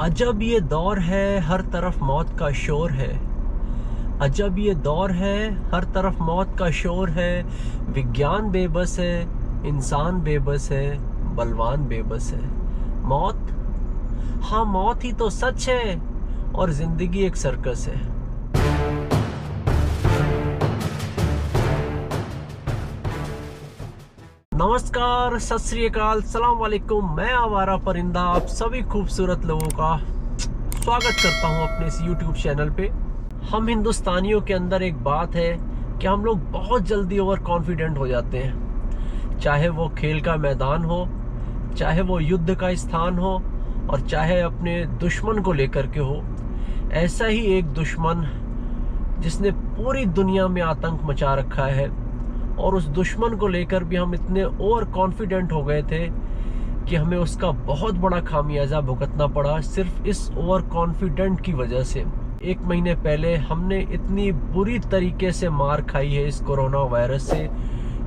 अजब ये दौर है, हर तरफ मौत का शोर है। अजब ये दौर है, हर तरफ मौत का शोर है। विज्ञान बेबस है, इंसान बेबस है, बलवान बेबस है। मौत, हाँ मौत ही तो सच है, और जिंदगी एक सर्कस है। नमस्कार, सत श्री अकाल, सलाम वालेकुम। मैं आवारा परिंदा आप सभी खूबसूरत लोगों का स्वागत करता हूं अपने इस YouTube चैनल पे। हम हिंदुस्तानियों के अंदर एक बात है कि हम लोग बहुत जल्दी ओवर कॉन्फिडेंट हो जाते हैं। चाहे वो खेल का मैदान हो, चाहे वो युद्ध का स्थान हो, और चाहे अपने दुश्मन को लेकर के हो। ऐसा ही एक दुश्मन जिसने पूरी दुनिया में आतंक मचा रखा है, और उस दुश्मन को लेकर भी हम इतने ओवर कॉन्फिडेंट हो गए थे कि हमें उसका बहुत बड़ा खामियाजा भुगतना पड़ा सिर्फ इस ओवर कॉन्फिडेंट की वजह से। 1 महीने पहले हमने इतनी बुरी तरीके से मार खाई है इस कोरोना वायरस से,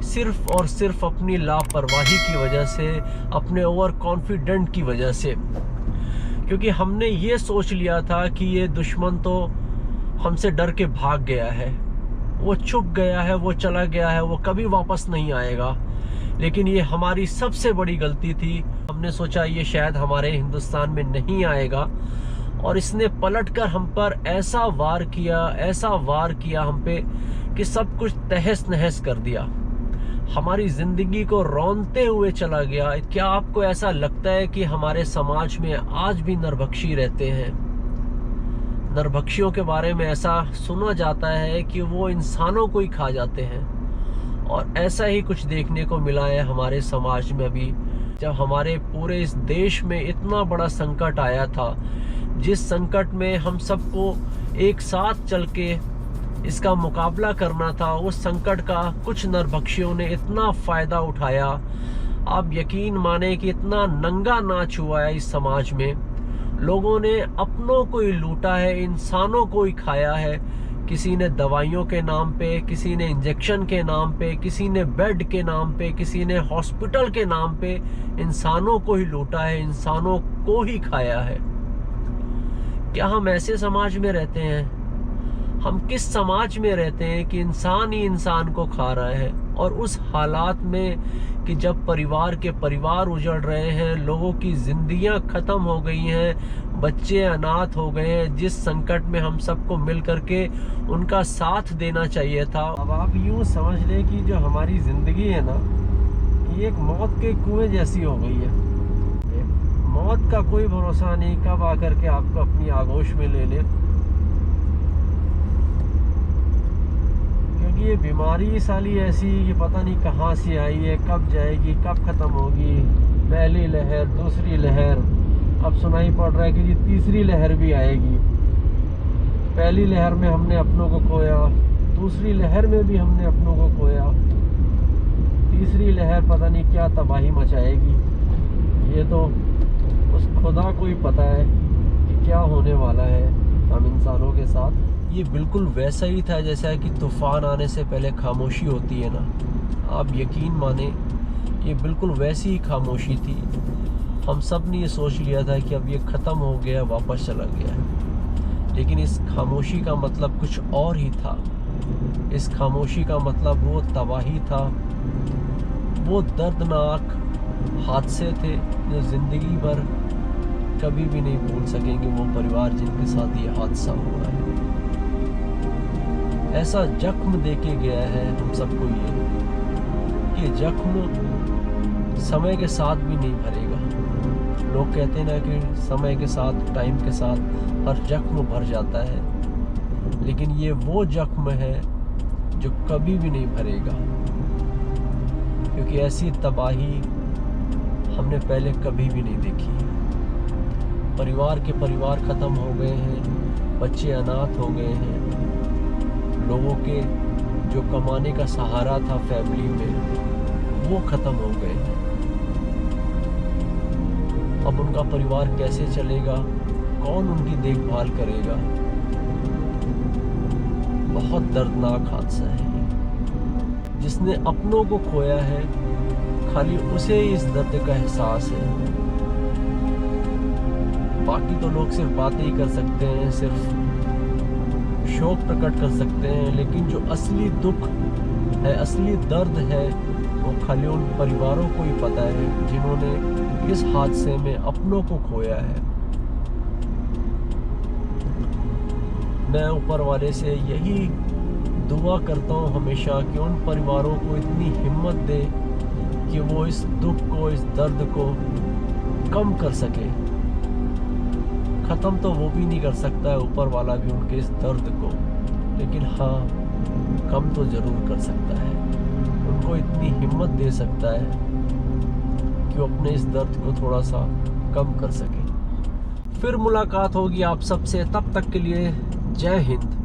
सिर्फ और सिर्फ अपनी लापरवाही की वजह से, अपने ओवर कॉन्फिडेंट की वजह से। क्योंकि हमने ये सोच लिया था कि ये दुश्मन तो हमसे डर के भाग गया है, वो छुप गया है, वो चला गया है, वो कभी वापस नहीं आएगा। लेकिन ये हमारी सबसे बड़ी गलती थी। हमने सोचा ये शायद हमारे हिंदुस्तान में नहीं आएगा, और इसने पलटकर हम पर ऐसा वार किया हम पे कि सब कुछ तहस नहस कर दिया। हमारी जिंदगी को रौंदते हुए चला गया। क्या आपको ऐसा लगता है कि हमारे समाज में आज भी नरभक्षी रहते हैं? नरभक्षियों के बारे में ऐसा सुना जाता है कि वो इंसानों को ही खा जाते हैं, और ऐसा ही कुछ देखने को मिला है हमारे समाज में अभी। जब हमारे पूरे इस देश में इतना बड़ा संकट आया था, जिस संकट में हम सबको एक साथ चल के इसका मुकाबला करना था, उस संकट का कुछ नरभक्षियों ने इतना फायदा उठाया। आप यकीन माने कि इतना नंगा नाच हुआ है इस समाज में। लोगों ने अपनों को ही लूटा है, इंसानों को ही खाया है। किसी ने दवाइयों के नाम पे, किसी ने इंजेक्शन के नाम पे, किसी ने बेड के नाम पे, किसी ने हॉस्पिटल के नाम पे इंसानों को ही लूटा है, इंसानों को ही खाया है। क्या हम ऐसे समाज में रहते हैं? हम किस समाज में रहते हैं कि इंसान ही इंसान को खा रहा है? और उस हालात में कि जब परिवार के परिवार उजड़ रहे हैं, लोगों की जिंदगियां खत्म हो गई हैं, बच्चे अनाथ हो गए हैं, जिस संकट में हम सबको मिल करके उनका साथ देना चाहिए था। अब आप यूं समझ लें कि जो हमारी जिंदगी है ना, ये एक मौत के कुएं जैसी हो गई है। मौत का कोई भरोसा नहीं, कब आकर के आपको अपनी आगोश में ले ले। ये बीमारी साली ऐसी कि पता नहीं कहाँ से आई है, कब जाएगी, कब खत्म होगी। पहली लहर, दूसरी लहर, अब सुनाई पड़ रहा है कि ये तीसरी लहर भी आएगी। पहली लहर में हमने अपनों को खोया, दूसरी लहर में भी हमने अपनों को खोया, तीसरी लहर पता नहीं क्या तबाही मचाएगी। ये तो उस खुदा को ही पता है कि क्या होने वाला है हम इंसानों के साथ। ये बिल्कुल वैसा ही था जैसा कि तूफान आने से पहले खामोशी होती है ना। आप यकीन माने, ये बिल्कुल वैसी ही खामोशी थी। हम सब ने ये सोच लिया था कि अब ये ख़त्म हो गया, वापस चला गया है। लेकिन इस खामोशी का मतलब कुछ और ही था। इस खामोशी का मतलब वो तबाही था, वो दर्दनाक हादसे थे जो ज़िंदगी भर कभी भी नहीं भूल सकेंगे वो परिवार जिनके साथ ये हादसा हुआ है। ऐसा जख्म देके गया है हम सबको ये जख्म समय के साथ भी नहीं भरेगा। लोग कहते हैं ना कि समय के साथ, टाइम के साथ हर जख्म भर जाता है, लेकिन ये वो जख्म है जो कभी भी नहीं भरेगा। क्योंकि ऐसी तबाही हमने पहले कभी भी नहीं देखी। परिवार के परिवार खत्म हो गए हैं, बच्चे अनाथ हो गए हैं, लोगों के जो कमाने का सहारा था फैमिली में, वो खत्म हो गए हैं। अब उनका परिवार कैसे चलेगा? कौन उनकी देखभाल करेगा? बहुत दर्दनाक हादसा है ये। जिसने अपनों को खोया है, खाली उसे इस दर्द का एहसास है। बाकी तो लोग सिर्फ बातें ही कर सकते हैं, सिर्फ शौक प्रकट कर सकते हैं, लेकिन जो असली दुख है, असली दर्द है, वो खाली उन परिवारों को ही पता है जिन्होंने इस हादसे में अपनों को खोया है। मैं ऊपर वाले से यही दुआ करता हूँ हमेशा कि उन परिवारों को इतनी हिम्मत दे कि वो इस दुख को, इस दर्द को कम कर सके। ख़त्म तो वो भी नहीं कर सकता है, ऊपर वाला भी, उनके इस दर्द को, लेकिन हाँ कम तो ज़रूर कर सकता है। उनको इतनी हिम्मत दे सकता है कि वो अपने इस दर्द को थोड़ा सा कम कर सके। फिर मुलाकात होगी आप सबसे, तब तक के लिए जय हिंद।